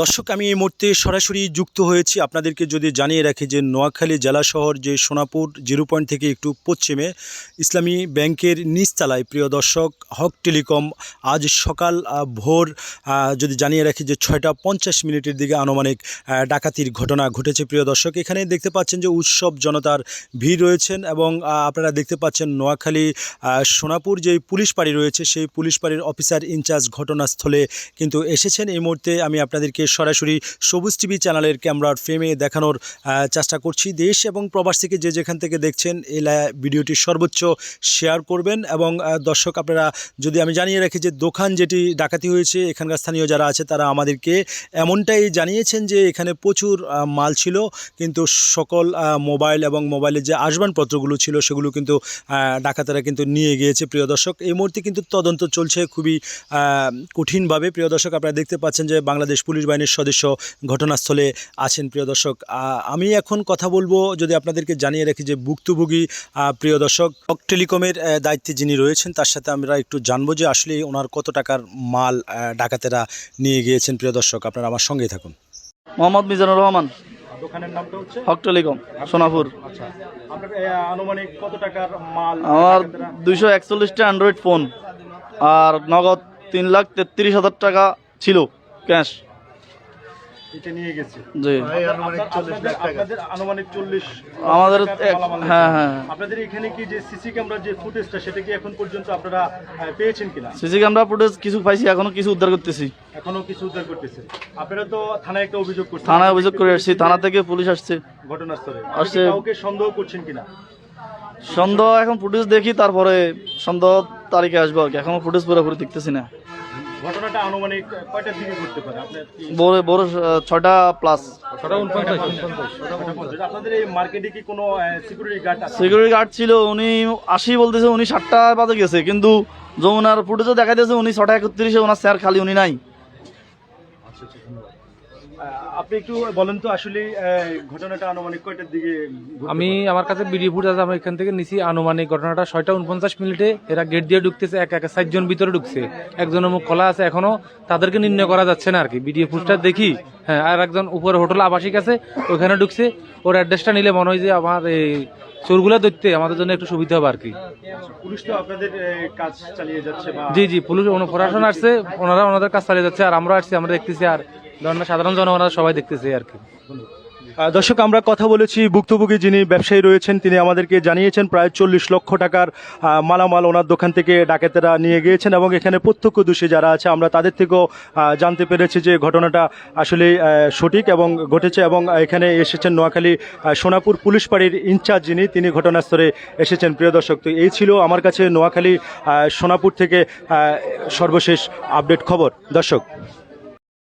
দর্শক, আমি এই মুহূর্তে সরাসরি যুক্ত হয়েছি। আপনাদেরকে যদি জানিয়ে রাখি যে নোয়াখালী জেলা শহর যে সোনাপুর 0 পয়েন্ট থেকে একটু পশ্চিমে ইসলামী ব্যাংকের নিচতলায় প্রিয় দর্শক হক টেলিকম আজ সকাল ভোর যদি জানিয়ে রাখি যে 6:50 দিকে আনুমানিক ডাকাতির ঘটনা ঘটেছে। প্রিয় দর্শক, এখানে দেখতে পাচ্ছেন যে উৎসব জনতার ভিড় রয়েছেন এবং আপনারা দেখতে পাচ্ছেন নোয়াখালী সোনাপুর যে পুলিশ পাড়ি রয়েছে সেই পুলিশ পাড়ির অফিসার ইনচার্জ ঘটনাস্থলে কিন্তু এসেছেন। এই মুহূর্তে আমি আপনাদেরকে সরাসরি সবুজ টিভি চ্যানেলের ক্যামেরার ফ্রেমে দেখানোর চেষ্টা করছি। দেশ এবং প্রবাস থেকে যে যেখান থেকে দেখছেন এই ভিডিওটি সর্বোচ্চ শেয়ার করবেন। এবং দর্শক, আপনারা যদি আমি জানিয়ে রাখি যে দোকান যেটি ডাকাতি হয়েছে, এখানকার স্থানীয় যারা আছে তারা আমাদেরকে এমনটাই জানিয়েছেন যে এখানে প্রচুর মাল ছিল, কিন্তু সকল মোবাইল এবং মোবাইলের যে আসবাবপত্রগুলো ছিল সেগুলো কিন্তু ডাকাতেরা কিন্তু নিয়ে গিয়েছে। প্রিয় দর্শক, এই মুহূর্তে কিন্তু তদন্ত চলছে খুবই কঠিনভাবে। প্রিয় দর্শক, আপনারা দেখতে পাচ্ছেন যে বাংলাদেশ পুলিশ বাহিনীর সদস্য ঘটনাস্থলে আছেন। প্রিয় দর্শক, আমি এখন কথা বলবো, যদি আপনাদেরকে জানিয়ে রাখি যে ভুক্তভোগী প্রিয় দর্শক হক টেলিকমের দায়িত্বে যিনি রয়েছেন তার সাথে আমরা একটু জানবো যে আসলে ওনার কত টাকার মাল ডাকাতেরা নিয়ে গিয়েছেন। প্রিয় দর্শক, আপনারা আমার সঙ্গেই থাকুন। মোহাম্মদ মিজানুর রহমান, দোকানের নামটা হচ্ছে হক টেলিকম, সোনাপুর। আচ্ছা, আপনার আনুমানিক কত টাকার মাল? আমার 241টা অ্যান্ড্রয়েড ফোন আর নগদ 3,33,000 টাকা ছিল ক্যাশ। এটা নিয়ে গেছে জি, আপনাদের আনুমানিক 40 আমাদের হ্যাঁ। আপনাদের এখানে কি যে সিসি ক্যামেরার যে ফুটেজটা সেটা কি এখন পর্যন্ত আপনারা পেয়েছেন কিনা? সিসি ক্যামেরা ফুটেজ কিছু পাইছি, এখনো কিছু উদ্ধার করতেছি। এখনো কিছু উদ্ধার করতেছেন? আপনারা তো থানায় একটা অভিযোগ করছেন। থানায় অভিযোগ করে আসছি, থানা থেকে পুলিশ আসছে ঘটনাস্থলে আসছে। কাউকে সন্দেহ করছেন কিনা? সন্দেহ এখন ফুটেজ দেখি, তারপরে সন্দেহ তারিখে আসবো আর কি। এখনো ফুটেজ পুরোপুরি দেখতেছি না। ঘটনাটা আনুমানিক কয়টার দিকে ঘটতে পারে? আপনার বড় 6টা প্লাস। আপনাদের এই মার্কেটে কি কোনো সিকিউরিটি গার্ড আছে? সিকিউরিটি গার্ড ছিল, উনি 80 বলতেছে, উনি 7টা বাজে গেছে, কিন্তু যমুনার ফুটেজে দেখা দিয়েছে উনি 6:31 ওনার চেয়ার খালি, উনি নাই। আপনি একটু বলেন তো আসলে ঘটনাটা আনুমানিক কয়টার দিকে? আমি আমার কাছে ভিডিও ফুটেজ আমি এখান থেকে নিছি। আনুমানিক ঘটনাটা 6:49 এরা গেট দিয়ে ঢুকতেছে, এক 4 জন ভিতরে ঢুকছে, একজনের মুখ খোলা আছে, এখনো তাদেরকে নির্ণয় করা যাচ্ছে না আর কি। ভিডিও ফুটেজটা দেখি, হ্যাঁ, আর একজন উপরে হোটেল আবাসিক আছে ওখানে ঢুকছে। ওর অ্যাড্রেসটা নিলে মনে হয় যে আমার এই চোরগুলা ধরতে আমাদের জন্য একটু সুবিধা হবে আর কি। পুলিশ তো আপনাদের কাজ চালিয়ে যাচ্ছে। জি, পুলিশ প্রশাসন আসছে, ওনারা ওনাদের কাজ চালিয়ে যাচ্ছে, আর আমরা আসছি, আমরা দেখতেছি, আর ধরনের সাধারণ জনগণরা সবাই দেখতেছে আর কি। দর্শক, আমরা কথা বলেছি ভুক্তভোগী যিনি ব্যবসায়ী রয়েছেন, তিনি আমাদেরকে জানিয়েছেন প্রায় 40 লক্ষ টাকার মালামাল ওনার দোকান থেকে ডাকাতেরা নিয়ে গিয়েছেন। এবং এখানে প্রত্যক্ষদর্শী যারা আছে আমরা তাদের থেকেও জানতে পেরেছি যে ঘটনাটা আসলে সঠিক এবং ঘটেছে। এবং এখানে এসেছেন নোয়াখালী সোনাপুর পুলিশ পাড়ির ইনচার্জ যিনি, তিনি ঘটনাস্থলে এসেছেন। প্রিয় দর্শক, তো এই ছিল আমার কাছে নোয়াখালী সোনাপুর থেকে সর্বশেষ আপডেট খবর। দর্শক।